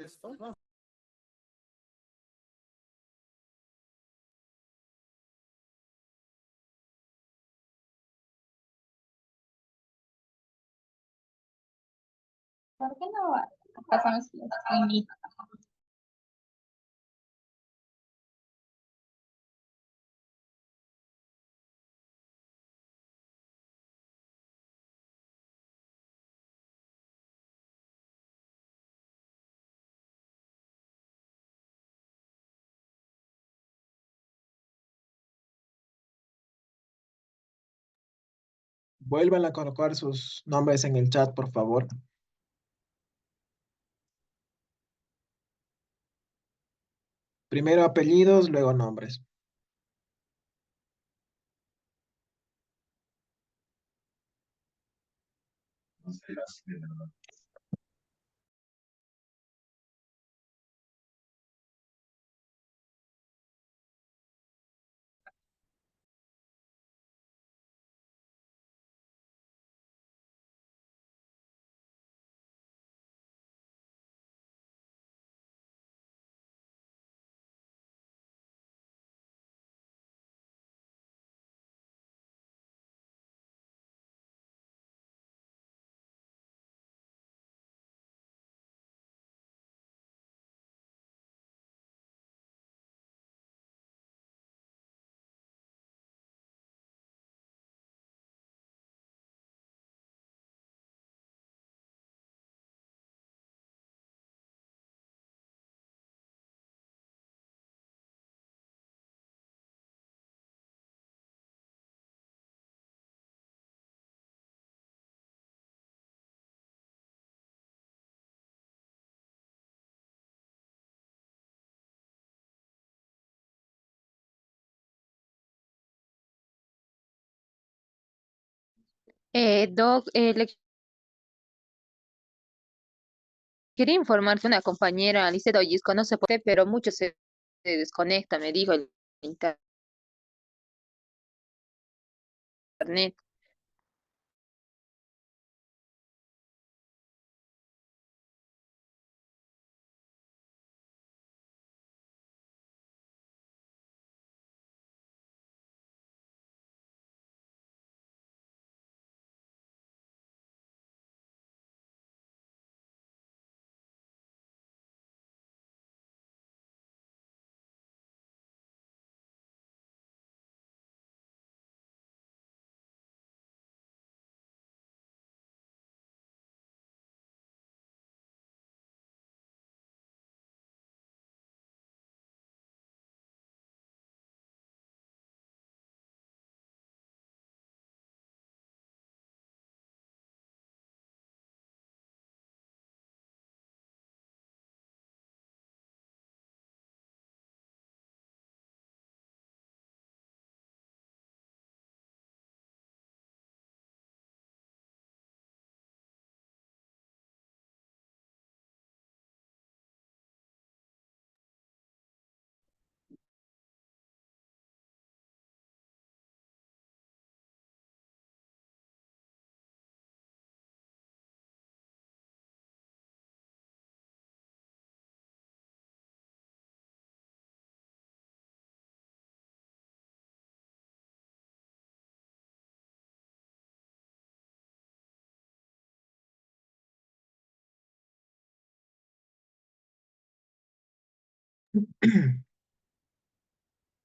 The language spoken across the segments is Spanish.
Esto, ¿no? ¿Por qué no pasamos los limitas? Vuelvan a colocar sus nombres en el chat, por favor. Primero apellidos, luego nombres. Doc, le quería informar que una compañera, Alicia Dollisco, no se puede, pero mucho se desconecta, me dijo el internet.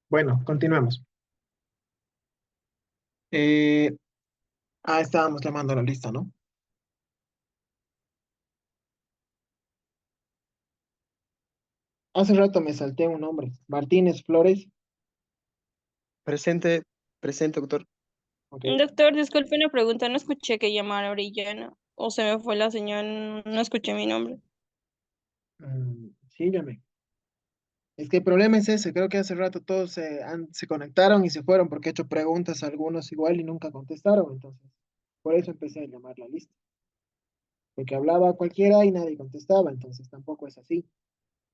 Bueno, continuemos. Eh, estábamos llamando a la lista, ¿no? Hace rato me salté un nombre. Martínez Flores. Presente, presente, doctor. Ok. Doctor, disculpe una pregunta, no escuché que llamara Orellana o se me fue la señal, no escuché mi nombre. Sí, llamé. Es que el problema es ese. Creo que hace rato todos se conectaron y se fueron porque he hecho preguntas a algunos igual y nunca contestaron. Entonces, por eso empecé a llamar la lista. Porque hablaba a cualquiera y nadie contestaba. Entonces, tampoco es así.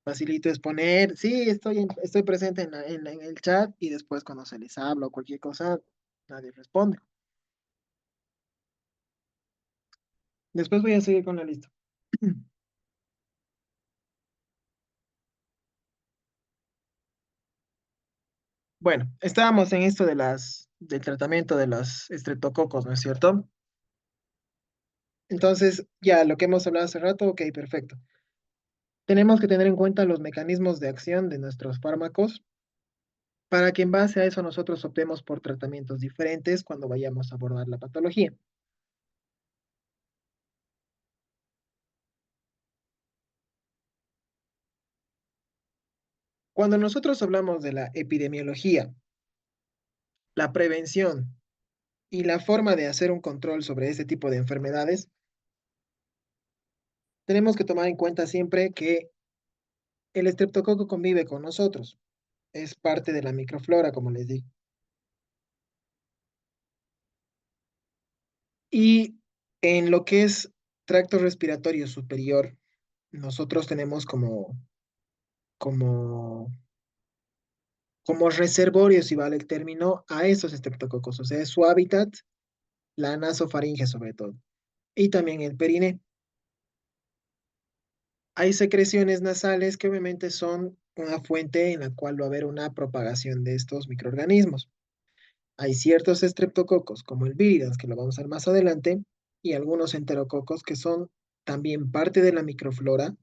Facilito es poner, sí, estoy presente en el chat y después cuando se les habla o cualquier cosa, nadie responde. Después voy a seguir con la lista. Bueno, estábamos en esto del tratamiento de los estreptococos, ¿no es cierto? Entonces, ya lo que hemos hablado hace rato, ok, perfecto. Tenemos que tener en cuenta los mecanismos de acción de nuestros fármacos para que en base a eso nosotros optemos por tratamientos diferentes cuando vayamos a abordar la patología. Cuando nosotros hablamos de la epidemiología, la prevención y la forma de hacer un control sobre este tipo de enfermedades, tenemos que tomar en cuenta siempre que el estreptococo convive con nosotros. Es parte de la microflora, como les digo. Y en lo que es tracto respiratorio superior, nosotros tenemos como, como reservorio, si vale el término, a esos estreptococos. O sea, es su hábitat, la nasofaringe sobre todo. Y también el periné. Hay secreciones nasales que obviamente son una fuente en la cual va a haber una propagación de estos microorganismos. Hay ciertos estreptococos, como el Viridas, que lo vamos a ver más adelante, y algunos enterococos que son también parte de la microflora,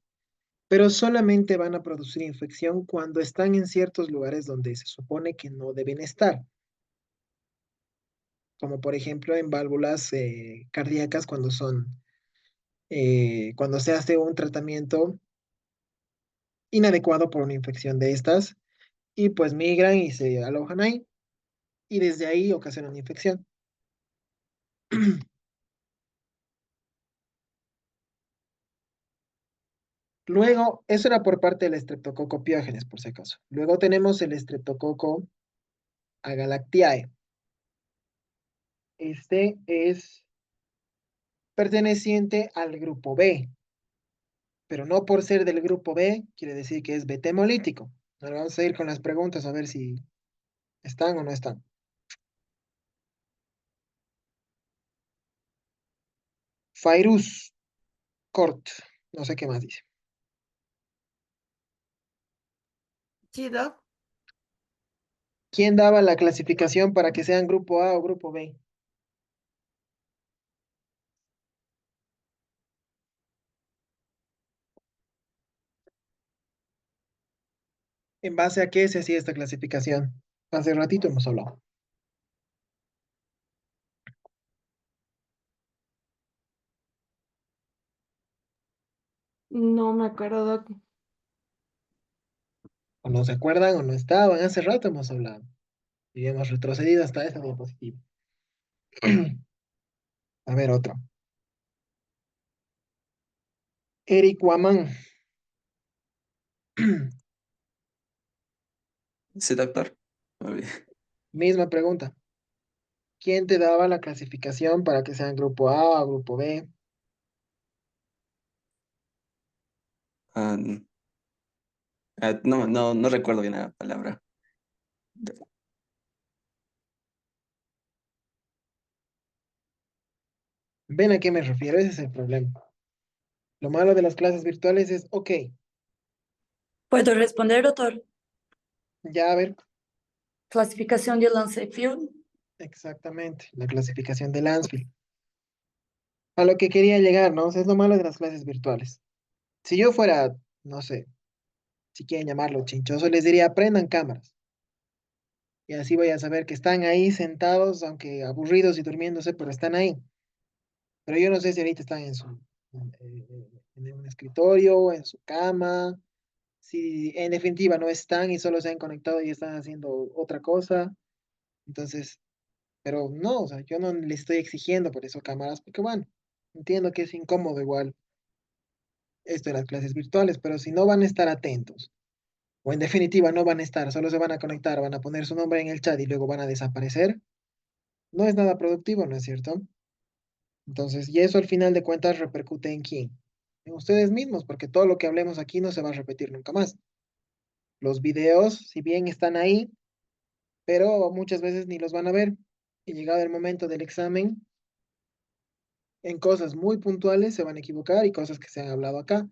pero solamente van a producir infección cuando están en ciertos lugares donde se supone que no deben estar, como por ejemplo en válvulas cardíacas cuando se hace un tratamiento inadecuado por una infección de estas, y pues migran y se alojan ahí, y desde ahí ocasionan infección. Luego, eso era por parte del estreptococo piógenes, por si acaso. Luego tenemos el estreptococo agalactiae. Este es perteneciente al grupo B, pero no por ser del grupo B, quiere decir que es beta-hemolítico. Ahora vamos a ir con las preguntas a ver si están o no están. Fairuz Cort, no sé qué más dice. Sí, Doc. ¿Quién daba la clasificación para que sean grupo A o grupo B? ¿En base a qué se hacía esta clasificación? Hace ratito hemos hablado. No me acuerdo, Doc. O no se acuerdan o no estaban. Hace rato hemos hablado. Y hemos retrocedido hasta esa diapositiva. A ver, otro. Eric Waman. Sí, doctor. Muy bien. Misma pregunta. ¿Quién te daba la clasificación para que sean grupo A o grupo B? Ah, no recuerdo bien la palabra. ¿Ven a qué me refiero? Ese es el problema. Lo malo de las clases virtuales es, ok, ¿Puedo responder, doctor? ya a ver, Clasificación de Lancefield. exactamente, la clasificación de Lansfield. A lo que quería llegar, ¿no? O sea, es lo malo de las clases virtuales. Si yo fuera, no sé, si quieren llamarlo chinchoso, les diría, prendan cámaras. Y así voy a saber que están ahí sentados, aunque aburridos y durmiéndose, pero están ahí. Pero yo no sé si ahorita están en un escritorio, en su cama, si en definitiva no están y solo se han conectado y están haciendo otra cosa. Entonces, pero no, o sea, yo no le estoy exigiendo por eso cámaras, porque bueno, entiendo que es incómodo igual esto de las clases virtuales, pero si no van a estar atentos, o en definitiva no van a estar, solo se van a conectar, van a poner su nombre en el chat y luego van a desaparecer, no es nada productivo, ¿no es cierto? Entonces, y eso al final de cuentas repercute en quién, en ustedes mismos, porque todo lo que hablemos aquí no se va a repetir nunca más. Los videos, si bien están ahí, pero muchas veces ni los van a ver. Y llegado el momento del examen, en cosas muy puntuales se van a equivocar y cosas que se han hablado acá.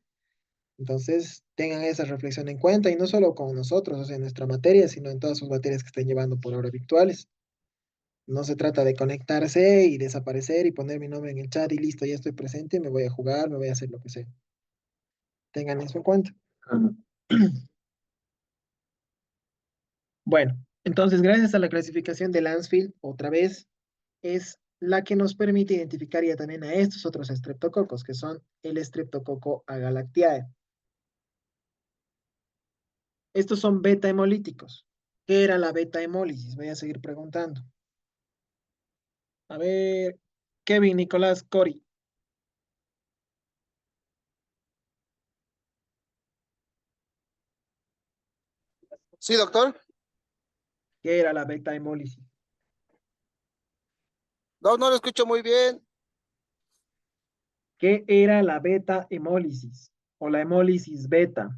Entonces, tengan esa reflexión en cuenta y no solo con nosotros, o sea, en nuestra materia, sino en todas sus materias que estén llevando por ahora virtuales. No se trata de conectarse y desaparecer y poner mi nombre en el chat y listo, ya estoy presente, me voy a jugar, me voy a hacer lo que sea. Tengan eso en cuenta. Bueno, entonces, gracias a la clasificación de Lansfield, otra vez, es la que nos permite identificar ya también a estos otros estreptococos, que son el estreptococo agalactiae. Estos son beta hemolíticos. ¿Qué era la beta hemólisis? Voy a seguir preguntando. A ver, Kevin, Nicolás, Cori, Sí, doctor. ¿qué era la beta hemólisis? No, no lo escucho muy bien. ¿Qué era la beta hemólisis o la hemólisis beta?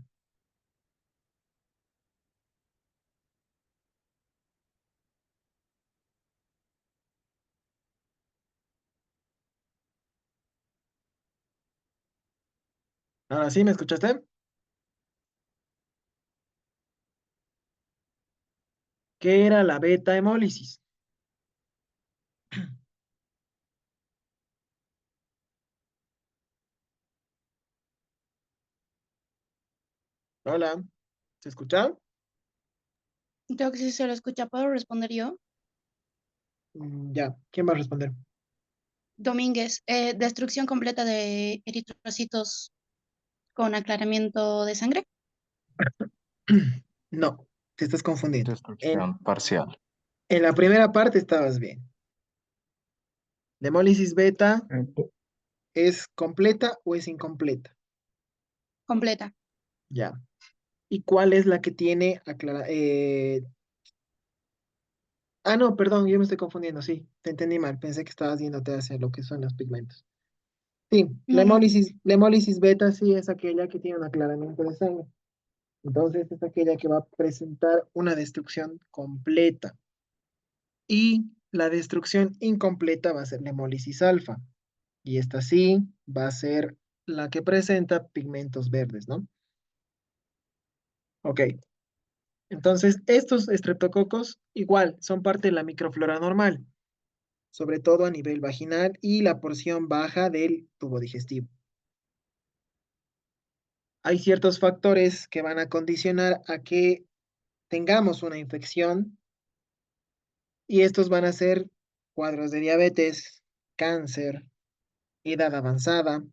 Ahora sí, ¿me escuchaste? ¿Qué era la beta hemólisis? Hola, ¿se escucha? Creo que sí se lo escucha. ¿Puedo responder yo? Ya, ¿quién va a responder? Domínguez, destrucción completa de eritrocitos con aclaramiento de sangre. No, te estás confundiendo. Destrucción parcial. En la primera parte estabas bien. La hemólisis beta ¿es completa o es incompleta? Completa. Ya. ¿Y cuál es la que tiene no, perdón, yo me estoy confundiendo, sí, te entendí mal, pensé que estabas yéndote hacia lo que son los pigmentos. Sí, No, no. la hemólisis beta sí es aquella que tiene un aclaramiento de sangre. Entonces es aquella que va a presentar una destrucción completa. Y la destrucción incompleta va a ser la hemólisis alfa. Y esta sí va a ser la que presenta pigmentos verdes, ¿no? Ok. Entonces, estos estreptococos igual son parte de la microflora normal, sobre todo a nivel vaginal y la porción baja del tubo digestivo. Hay ciertos factores que van a condicionar a que tengamos una infección y estos van a ser cuadros de diabetes, cáncer, edad avanzada,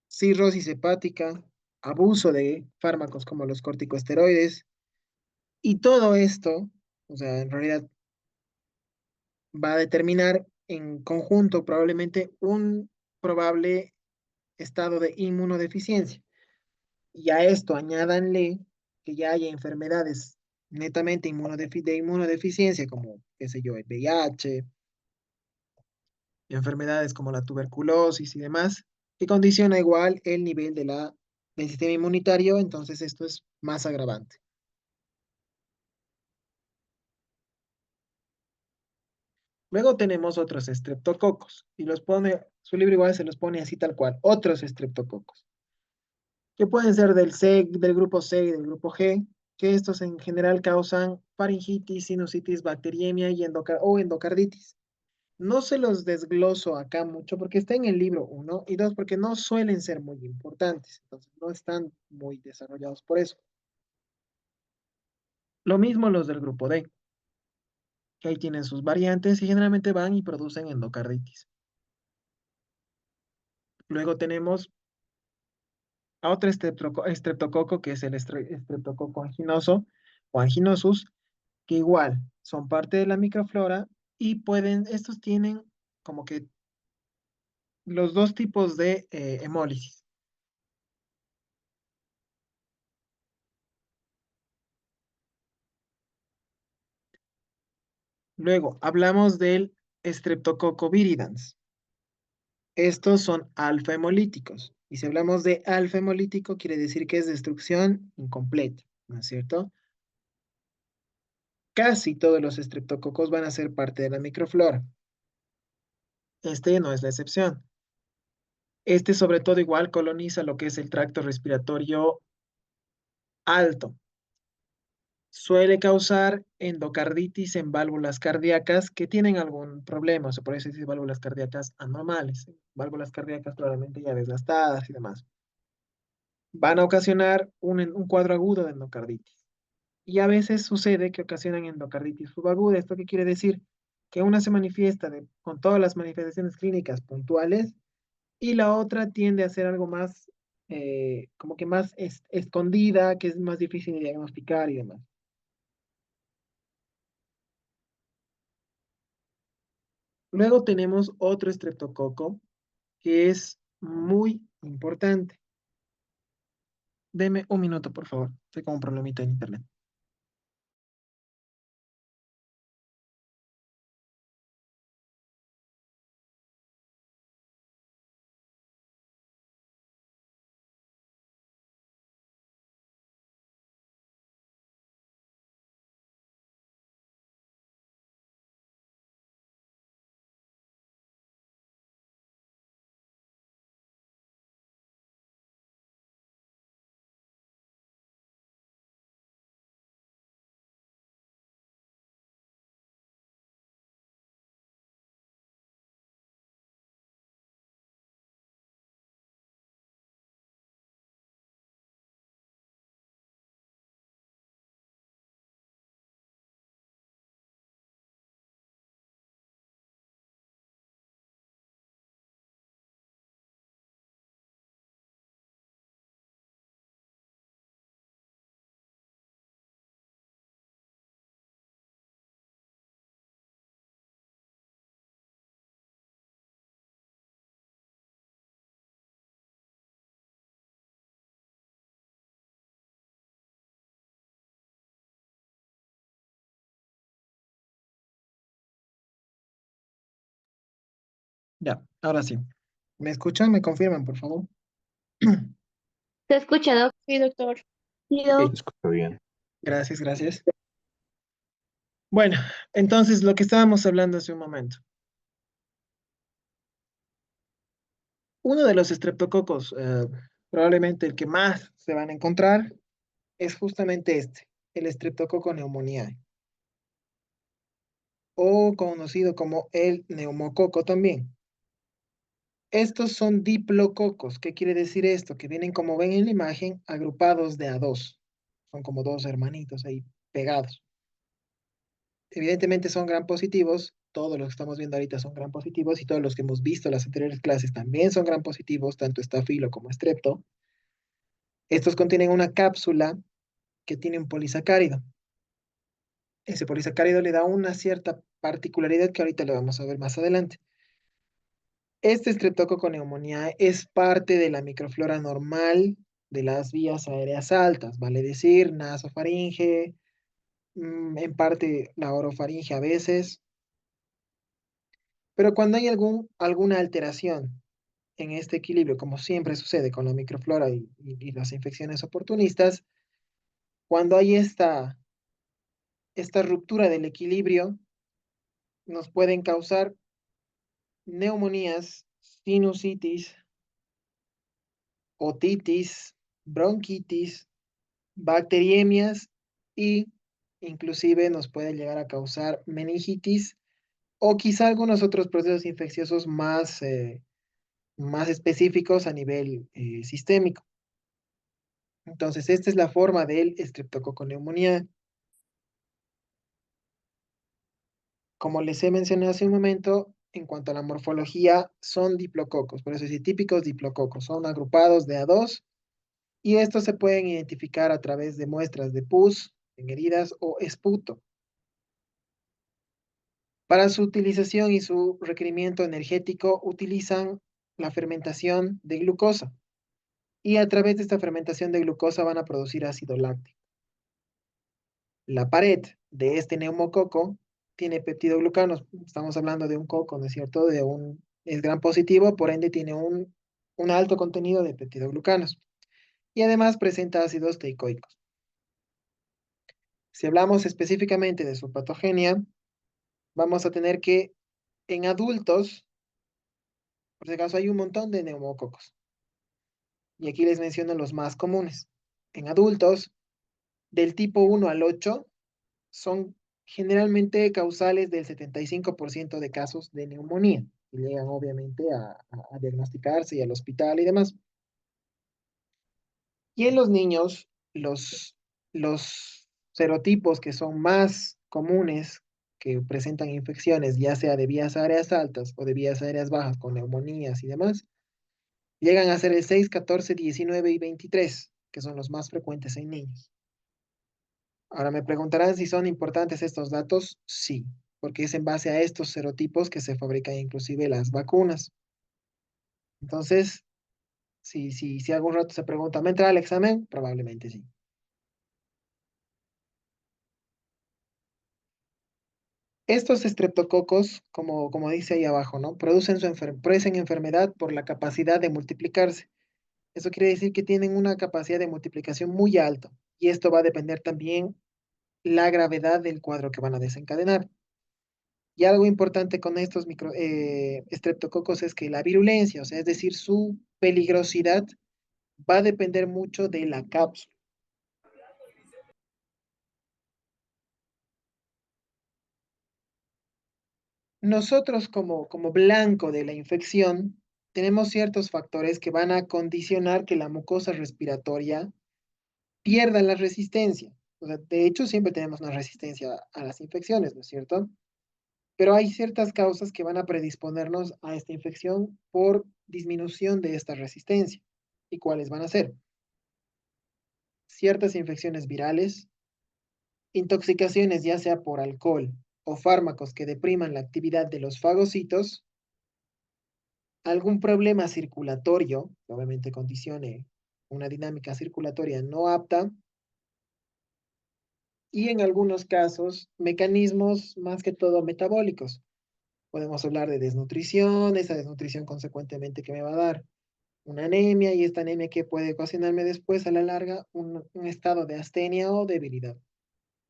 cirrosis hepática, abuso de fármacos como los corticosteroides y todo esto, o sea, en realidad va a determinar en conjunto probablemente un probable estado de inmunodeficiencia. Y a esto añádanle que ya haya enfermedades netamente de inmunodeficiencia, como, qué sé yo, el VIH, enfermedades como la tuberculosis y demás, que condiciona igual el nivel del sistema inmunitario, entonces esto es más agravante. Luego tenemos otros estreptococos, y los pone, su libro igual se los pone así tal cual, otros estreptococos, que pueden ser del C, del grupo C y del grupo G, que estos en general causan faringitis, sinusitis, bacteriemia y o endocarditis. No se los desgloso acá mucho porque está en el libro uno y dos porque no suelen ser muy importantes, entonces no están muy desarrollados por eso. Lo mismo los del grupo D, que ahí tienen sus variantes y generalmente van y producen endocarditis. Luego tenemos a otro estreptococo que es el estreptococo anginoso o anginosus, que igual son parte de la microflora y estos tienen como que los dos tipos de hemólisis. Luego, hablamos del Streptococcus viridans. Estos son alfa hemolíticos. Y si hablamos de alfa hemolítico, quiere decir que es destrucción incompleta, ¿no es cierto? Casi todos los estreptococos van a ser parte de la microflora. Este no es la excepción. Este sobre todo igual coloniza lo que es el tracto respiratorio alto. Suele causar endocarditis en válvulas cardíacas que tienen algún problema, o sea, por eso dice válvulas cardíacas anormales, válvulas cardíacas probablemente ya desgastadas y demás. Van a ocasionar un cuadro agudo de endocarditis. Y a veces sucede que ocasionan endocarditis subaguda. ¿Esto qué quiere decir? Que una se manifiesta con todas las manifestaciones clínicas puntuales y la otra tiende a ser algo más, como que más escondida, que es más difícil de diagnosticar y demás. Luego tenemos otro estreptococo que es muy importante. Deme un minuto, por favor. Estoy con un problemita en internet. Ya, ahora sí. ¿Me escuchan? ¿Me confirman, por favor? ¿Se escucha, Doc? Sí, doctor. Sí, Ok, Doc. Escucho bien. gracias, gracias. Bueno, entonces lo que estábamos hablando hace un momento. Uno de los estreptococos, probablemente el que más se van a encontrar, es justamente este, el estreptococo pneumoniae, o conocido como el neumococo también. Estos son diplococos. ¿Qué quiere decir esto? Que vienen, como ven en la imagen, agrupados de a dos. Son como dos hermanitos ahí pegados. Evidentemente son gram positivos. Todos los que estamos viendo ahorita son gram positivos y todos los que hemos visto en las anteriores clases también son gram positivos, tanto estafilo como estrepto. Estos contienen una cápsula que tiene un polisacárido. Ese polisacárido le da una cierta particularidad que ahorita le vamos a ver más adelante. Este Streptococcus pneumoniae es parte de la microflora normal de las vías aéreas altas, vale decir, nasofaringe, en parte la orofaringe a veces, pero cuando hay alguna alteración en este equilibrio, como siempre sucede con la microflora y las infecciones oportunistas, cuando hay esta ruptura del equilibrio, nos pueden causar neumonías, sinusitis, otitis, bronquitis, bacteriemias y inclusive nos puede llegar a causar meningitis o quizá algunos otros procesos infecciosos más específicos a nivel sistémico. Entonces, esta es la forma del Streptococcus pneumoniae. Como les he mencionado hace un momento, en cuanto a la morfología, son diplococos, por eso sí, típicos diplococos, son agrupados de a dos y estos se pueden identificar a través de muestras de pus, en heridas o esputo. Para su utilización y su requerimiento energético utilizan la fermentación de glucosa y a través de esta fermentación de glucosa van a producir ácido láctico. La pared de este neumococo tiene peptidoglucanos. Estamos hablando de un coco, ¿no es cierto? Es gram positivo, por ende tiene un alto contenido de peptidoglucanos y además presenta ácidos teicoicos. Si hablamos específicamente de su patogenia, vamos a tener que en adultos Por si acaso hay un montón de neumococos. Y aquí les menciono los más comunes. En adultos, del tipo 1 al 8, son generalmente causales del 75% de casos de neumonía. Y llegan obviamente a diagnosticarse y al hospital y demás. Y en los niños, los serotipos que son más comunes, que presentan infecciones, ya sea de vías aéreas altas o de vías aéreas bajas, con neumonías y demás, llegan a ser el 6, 14, 19 y 23, que son los más frecuentes en niños. Ahora me preguntarán si son importantes estos datos. Sí, porque es en base a estos serotipos que se fabrican inclusive las vacunas. Entonces, si algún rato se pregunta, ¿me entra al examen? Probablemente sí. Estos estreptococos, como dice ahí abajo, ¿no? Producen enfermedad por la capacidad de multiplicarse. Eso quiere decir que tienen una capacidad de multiplicación muy alta. Y esto va a depender también la gravedad del cuadro que van a desencadenar. Y algo importante con estos estreptococos es que la virulencia, o sea, es decir, su peligrosidad, va a depender mucho de la cápsula. Nosotros como blanco de la infección, tenemos ciertos factores que van a condicionar que la mucosa respiratoria pierda la resistencia. O sea, de hecho, siempre tenemos una resistencia a las infecciones, ¿no es cierto? Pero hay ciertas causas que van a predisponernos a esta infección por disminución de esta resistencia. ¿Y cuáles van a ser? Ciertas infecciones virales, intoxicaciones ya sea por alcohol o fármacos que depriman la actividad de los fagocitos, algún problema circulatorio, que obviamente condicione una dinámica circulatoria no apta, y en algunos casos, mecanismos más que todo metabólicos. Podemos hablar de desnutrición, esa desnutrición consecuentemente que me va a dar una anemia, y esta anemia que puede ocasionarme después a la larga un estado de astenia o debilidad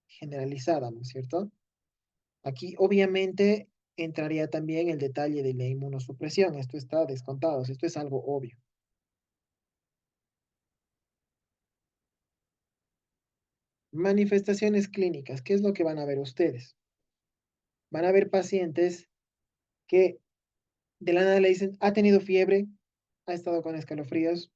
generalizada, ¿no es cierto? Aquí obviamente entraría también el detalle de la inmunosupresión, esto está descontado, esto es algo obvio. Manifestaciones clínicas, ¿qué es lo que van a ver ustedes? Van a ver pacientes que de la nada le dicen, ha tenido fiebre, ha estado con escalofríos.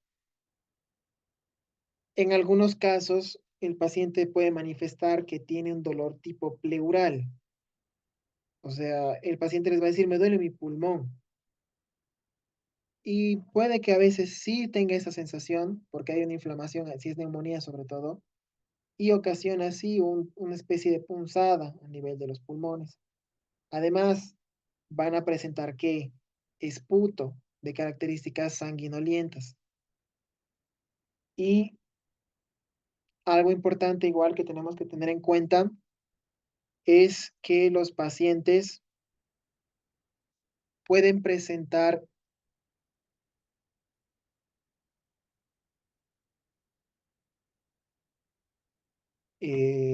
En algunos casos, el paciente puede manifestar que tiene un dolor tipo pleural. O sea, el paciente les va a decir, me duele mi pulmón. Y puede que a veces sí tenga esa sensación, porque hay una inflamación, si es neumonía sobre todo, y ocasiona así una especie de punzada a nivel de los pulmones. Además, van a presentar que esputo de características sanguinolientas. Y algo importante igual que tenemos que tener en cuenta es que los pacientes pueden presentar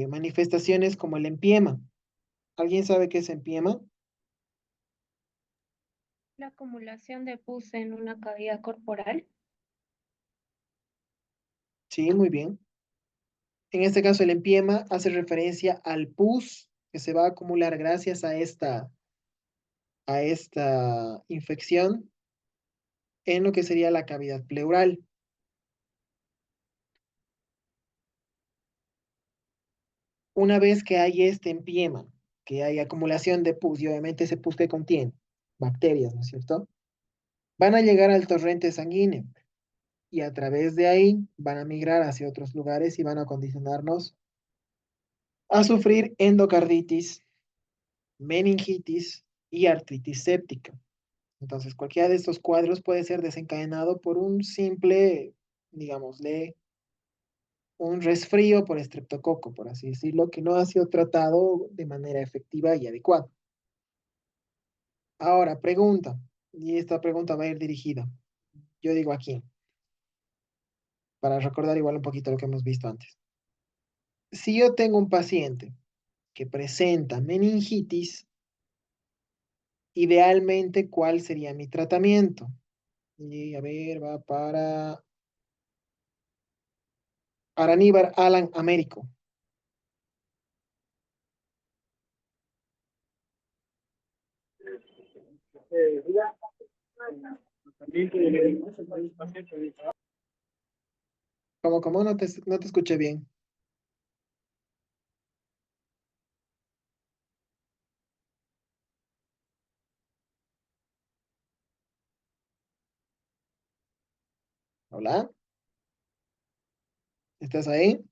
manifestaciones como el empiema. ¿Alguien sabe qué es empiema? La acumulación de pus en una cavidad corporal. Sí, muy bien. En este caso, el empiema hace referencia al pus que se va a acumular gracias a esta infección en lo que sería la cavidad pleural. Una vez que hay este empiema, que hay acumulación de pus, y obviamente ese pus que contiene bacterias, ¿no es cierto? Van a llegar al torrente sanguíneo y a través de ahí van a migrar hacia otros lugares y van a condicionarnos a sufrir endocarditis, meningitis y artritis séptica. Entonces, cualquiera de estos cuadros puede ser desencadenado por un simple, digámosle, un resfrío por estreptococo, por así decirlo, que no ha sido tratado de manera efectiva y adecuada. Ahora, pregunta, y esta pregunta va a ir dirigida, yo digo aquí, para recordar igual un poquito lo que hemos visto antes. Si yo tengo un paciente que presenta meningitis, idealmente, ¿cuál sería mi tratamiento? Y a ver, va para Araníbar Alan Américo. ¿Cómo? No te escuché bien. Hola, ¿estás ahí?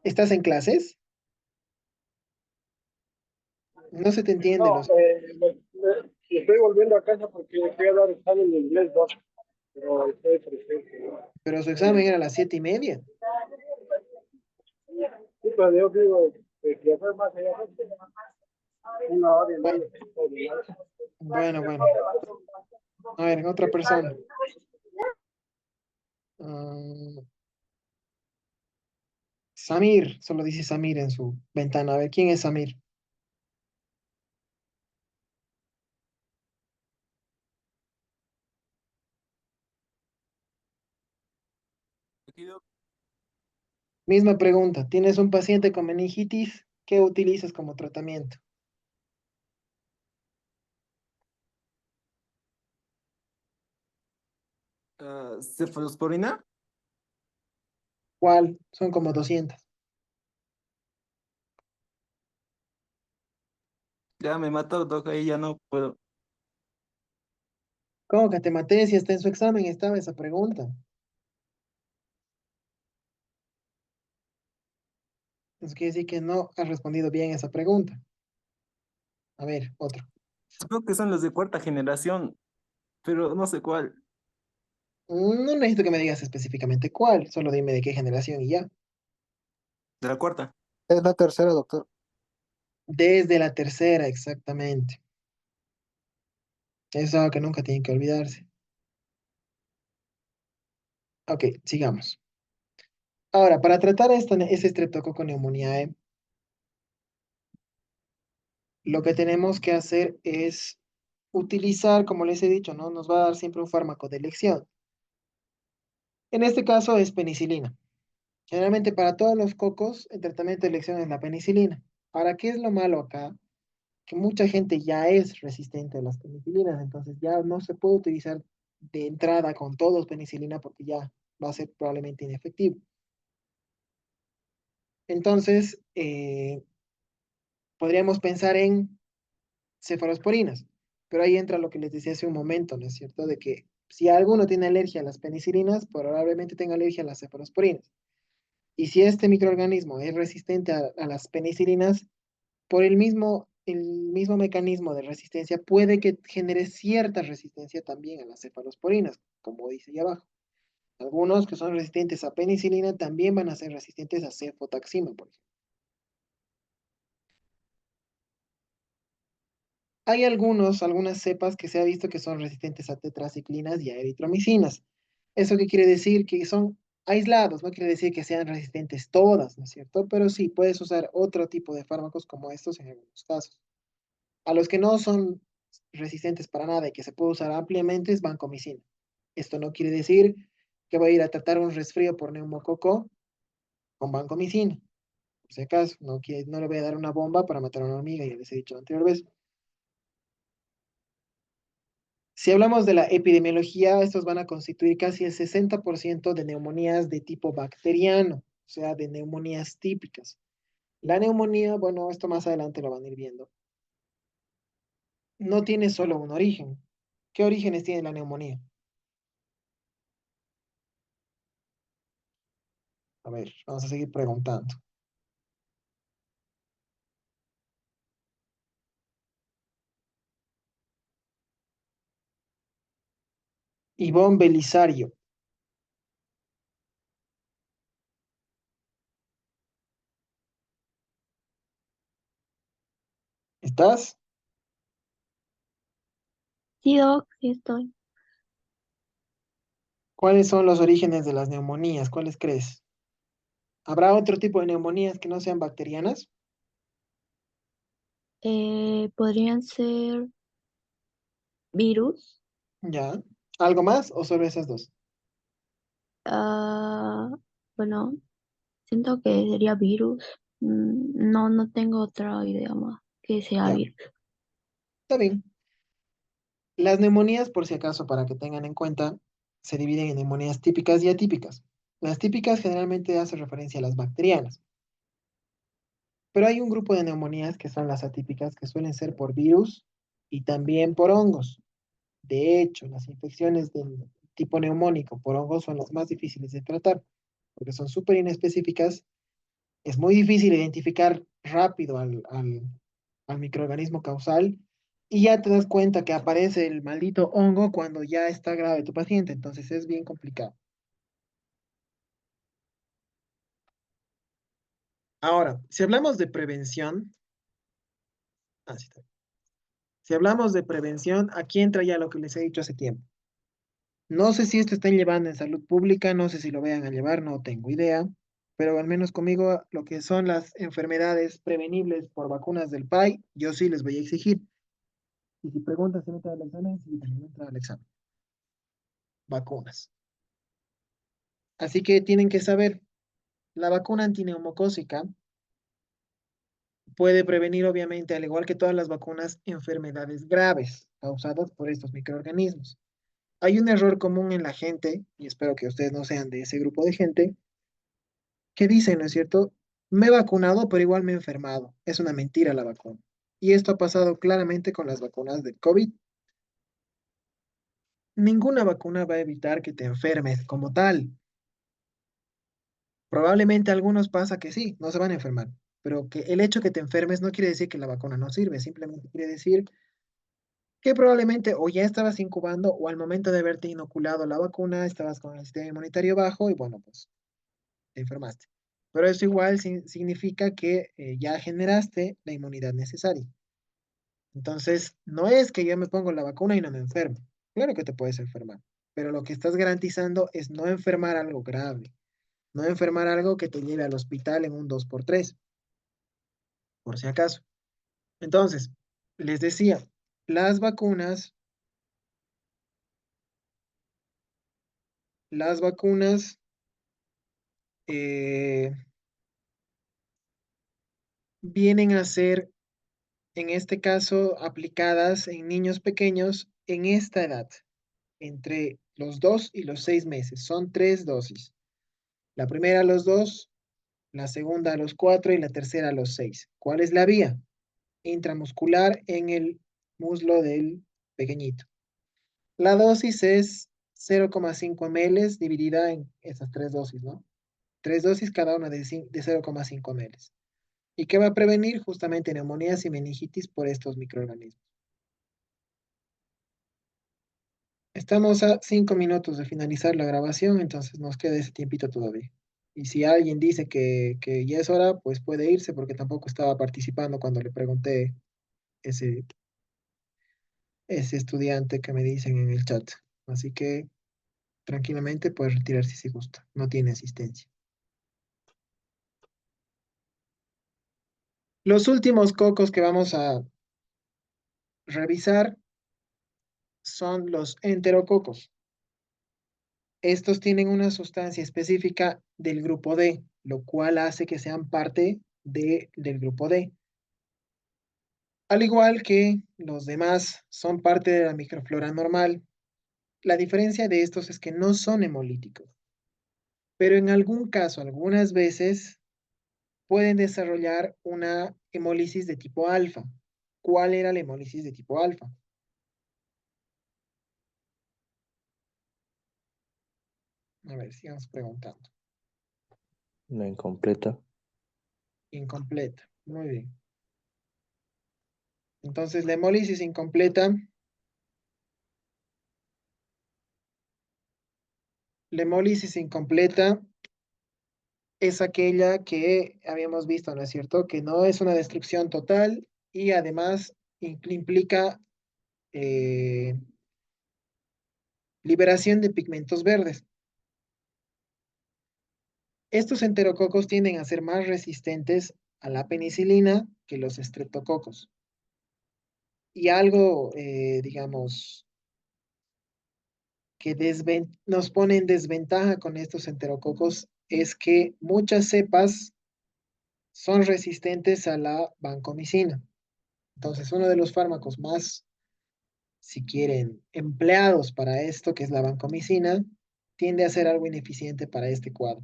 ¿Estás en clases? No se te entiende, pero su examen era a las 7:30. Bueno, bueno. A ver, otra persona. Ah, Samir, solo dice Samir en su ventana. A ver, ¿quién es Samir? Misma pregunta. ¿Tienes un paciente con meningitis? ¿Qué utilizas como tratamiento? Cefalosporina. ¿Cuál? Son como 200. Ya me mató, Doc, ahí ya no puedo. ¿Cómo que te maté si está en su examen? Estaba esa pregunta. Eso quiere decir que no has respondido bien esa pregunta. A ver, otro. Creo que son los de cuarta generación, pero no sé cuál. No necesito que me digas específicamente cuál, solo dime de qué generación y ya. De la cuarta. Es la tercera, doctor. Desde la tercera, exactamente. Eso es algo que nunca tiene que olvidarse. Ok, sigamos. Ahora, para tratar este estreptococo neumonía, lo que tenemos que hacer es utilizar, como les he dicho, ¿no? Nos va a dar siempre un fármaco de elección. En este caso es penicilina. Generalmente para todos los cocos, el tratamiento de elección es la penicilina. Ahora, ¿qué es lo malo acá? Que mucha gente ya es resistente a las penicilinas, entonces ya no se puede utilizar de entrada con todos penicilina porque ya va a ser probablemente inefectivo. Entonces, podríamos pensar en cefalosporinas, pero ahí entra lo que les decía hace un momento, ¿no es cierto? De que si alguno tiene alergia a las penicilinas, probablemente tenga alergia a las cefalosporinas. Y si este microorganismo es resistente a las penicilinas, por el mismo mecanismo de resistencia, puede que genere cierta resistencia también a las cefalosporinas, como dice ahí abajo. Algunos que son resistentes a penicilina también van a ser resistentes a cefotaxima, por ejemplo. Hay algunas cepas que se ha visto que son resistentes a tetraciclinas y a eritromicinas. ¿Eso qué quiere decir? Que son aislados, no quiere decir que sean resistentes todas, ¿no es cierto? Pero sí, puedes usar otro tipo de fármacos como estos en algunos casos. A los que no son resistentes para nada y que se puede usar ampliamente es vancomicina. Esto no quiere decir que voy a ir a tratar un resfrío por neumococo con vancomicina. Por si acaso, no le voy a dar una bomba para matar a una hormiga, ya les he dicho la anterior vez. Si hablamos de la epidemiología, estos van a constituir casi el 60% de neumonías de tipo bacteriano, o sea, de neumonías típicas. La neumonía, bueno, esto más adelante lo van a ir viendo, no tiene solo un origen. ¿Qué orígenes tiene la neumonía? A ver, vamos a seguir preguntando. Ivonne Belisario, ¿estás? Sí, Doc, sí estoy. ¿Cuáles son los orígenes de las neumonías? ¿Cuáles crees? ¿Habrá otro tipo de neumonías que no sean bacterianas? Podrían ser virus. ¿Ya? ¿Algo más o solo esas dos? Ah, bueno, siento que sería virus. No, no tengo otra idea más que sea Ya, virus. está bien. Las neumonías, por si acaso, para que tengan en cuenta, se dividen en neumonías típicas y atípicas. Las típicas generalmente hacen referencia a las bacterianas, pero hay un grupo de neumonías que son las atípicas, que suelen ser por virus y también por hongos. De hecho, las infecciones del tipo neumónico por hongos son las más difíciles de tratar, porque son súper inespecíficas. Es muy difícil identificar rápido al microorganismo causal y ya te das cuenta que aparece el maldito hongo cuando ya está grave tu paciente, entonces es bien complicado. Ahora, si hablamos de prevención, sí está. Si hablamos de prevención, aquí entra ya lo que les he dicho hace tiempo. No sé si esto están llevando en salud pública, no sé si lo vayan a llevar, no tengo idea, pero al menos conmigo lo que son las enfermedades prevenibles por vacunas del PAI, yo sí les voy a exigir. Y si preguntan si entra al examen, sí, también entra al examen. Vacunas. Así que tienen que saber, la vacuna antineumocócica puede prevenir, obviamente, al igual que todas las vacunas, enfermedades graves causadas por estos microorganismos. Hay un error común en la gente, y espero que ustedes no sean de ese grupo de gente, que dicen, ¿no es cierto? Me he vacunado, pero igual me he enfermado. Es una mentira la vacuna. Y esto ha pasado claramente con las vacunas del COVID. Ninguna vacuna va a evitar que te enfermes como tal. Probablemente a algunos pasa que sí, no se van a enfermar, pero que el hecho que te enfermes no quiere decir que la vacuna no sirve, simplemente quiere decir que probablemente o ya estabas incubando o al momento de haberte inoculado la vacuna estabas con el sistema inmunitario bajo y bueno, pues te enfermaste. Pero eso igual significa que ya generaste la inmunidad necesaria. Entonces, no es que yo me pongo la vacuna y no me enfermo. Claro que te puedes enfermar, pero lo que estás garantizando es no enfermar algo grave, no enfermar algo que te lleve al hospital en un 2x3 por si acaso. Entonces, les decía, las vacunas, las vacunas eh, vienen a ser, en este caso, aplicadas en niños pequeños en esta edad, entre los 2 y los 6 meses. Son 3 dosis. La primera a los 2, la segunda a los 4 y la tercera a los 6. ¿Cuál es la vía? Intramuscular en el muslo del pequeñito. La dosis es 0,5 ml dividida en esas 3 dosis, ¿no? 3 dosis cada una de 0,5 ml. ¿Y qué va a prevenir? Justamente neumonías y meningitis por estos microorganismos. Estamos a 5 minutos de finalizar la grabación, entonces nos queda ese tiempito todavía. Y si alguien dice que ya es hora, pues puede irse porque tampoco estaba participando cuando le pregunté ese, ese estudiante que me dicen en el chat. Así que tranquilamente puede retirarse si gusta. No tiene asistencia. Los últimos cocos que vamos a revisar son los enterococos. Estos tienen una sustancia específica del grupo D, lo cual hace que sean parte del grupo D. Al igual que los demás son parte de la microflora normal, la diferencia de estos es que no son hemolíticos, pero en algún caso, algunas veces, pueden desarrollar una hemólisis de tipo alfa. ¿Cuál era la hemólisis de tipo alfa? A ver, sigamos preguntando. La incompleta. Incompleta. Muy bien. Entonces, la hemólisis incompleta, la hemólisis incompleta es aquella que habíamos visto, ¿no es cierto? Que no es una destrucción total y además implica eh, liberación de pigmentos verdes. Estos enterococos tienden a ser más resistentes a la penicilina que los estreptococos. Y algo, digamos, que nos pone en desventaja con estos enterococos es que muchas cepas son resistentes a la vancomicina. Entonces, uno de los fármacos más, si quieren, empleados para esto, que es la vancomicina, tiende a ser algo ineficiente para este cuadro.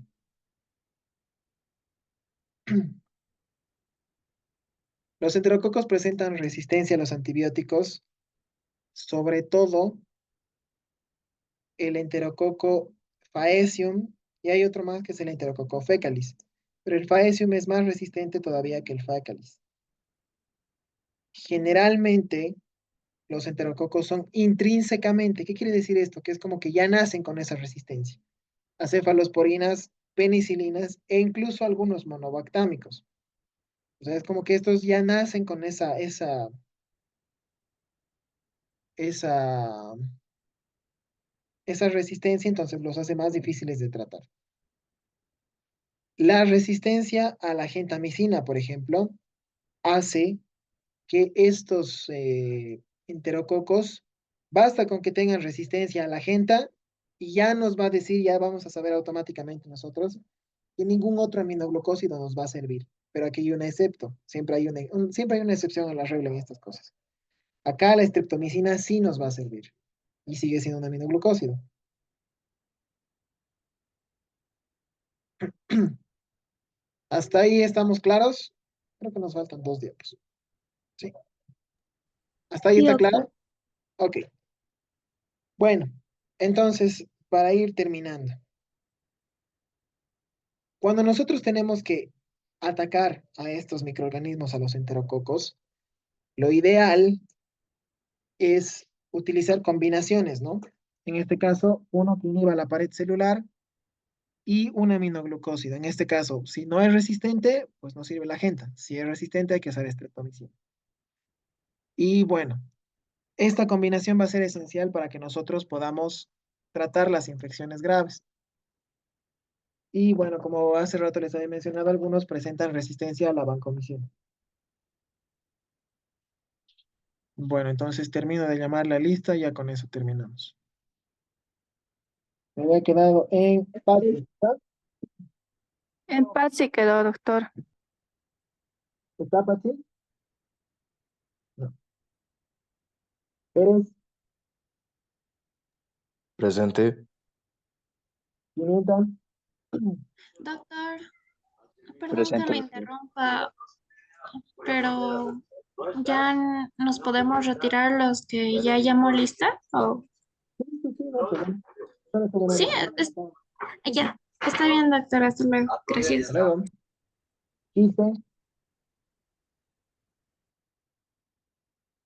Los enterococos presentan resistencia a los antibióticos, sobre todo el enterococo faecium, y hay otro más que es el enterococo fecalis, pero el faecium es más resistente todavía que el fecalis. Generalmente, los enterococos son intrínsecamente, ¿qué quiere decir esto? Que es como que ya nacen con esa resistencia. A cefalosporinas, penicilinas e incluso algunos monobactámicos. O sea, es como que estos ya nacen con esa, esa resistencia, entonces los hace más difíciles de tratar. La resistencia a la gentamicina, por ejemplo, hace que estos enterococos, basta con que tengan resistencia a la genta y ya nos va a decir, ya vamos a saber automáticamente nosotros que ningún otro aminoglucósido nos va a servir. Pero aquí hay un excepto, siempre hay una excepción a la regla en estas cosas. Acá la streptomicina sí nos va a servir y sigue siendo un aminoglucósido. ¿Hasta ahí estamos claros? Creo que nos faltan 2 diapos. Sí. ¿Hasta ahí Sí, está doctor. claro? Ok. Bueno, entonces, para ir terminando, cuando nosotros tenemos que atacar a estos microorganismos, a los enterococos, lo ideal es utilizar combinaciones, ¿no? En este caso, uno que inhiba la pared celular y un aminoglucósido. En este caso, si no es resistente, pues no sirve la genta. Si es resistente, hay que usar streptomicina. Y bueno, esta combinación va a ser esencial para que nosotros podamos tratar las infecciones graves. Y bueno, como hace rato les había mencionado, algunos presentan resistencia a la vancomicina. Bueno, entonces termino de llamar la lista y ya con eso terminamos. Me había quedado en Patti, ¿está? En paz se quedó, doctor. ¿Está Patti? No. Pérez, Presente. Pimienta, Doctor, perdón que Presente, lo doctor. interrumpa, pero ¿ya nos podemos retirar los que ya llamó lista? ¿O? sí, sí, sí, no hay problema. Solo se Sí, debe- ya. Está bien, doctor. Hasta luego. Gracias. Hasta luego. Quise,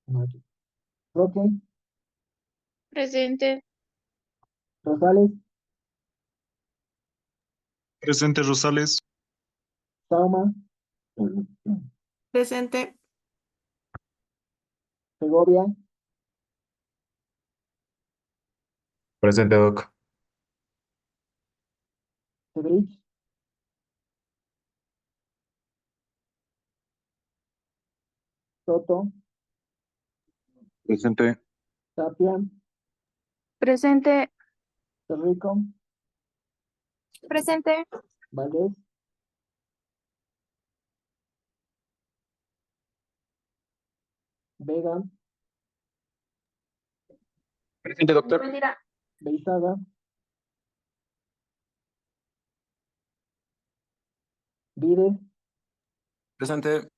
no aquí. Roque, Presente. Rosales, Presente Rosales. Sauma, Presente. Segovia, Presente, Doc. Sebrich, Soto, Presente. Tapia, Presente. Torrico, Presente. Valdés, Vega, Presente, doctor. Beizaga, Vides, Presente.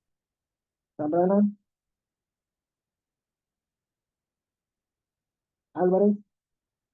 Zambrana, Álvarez,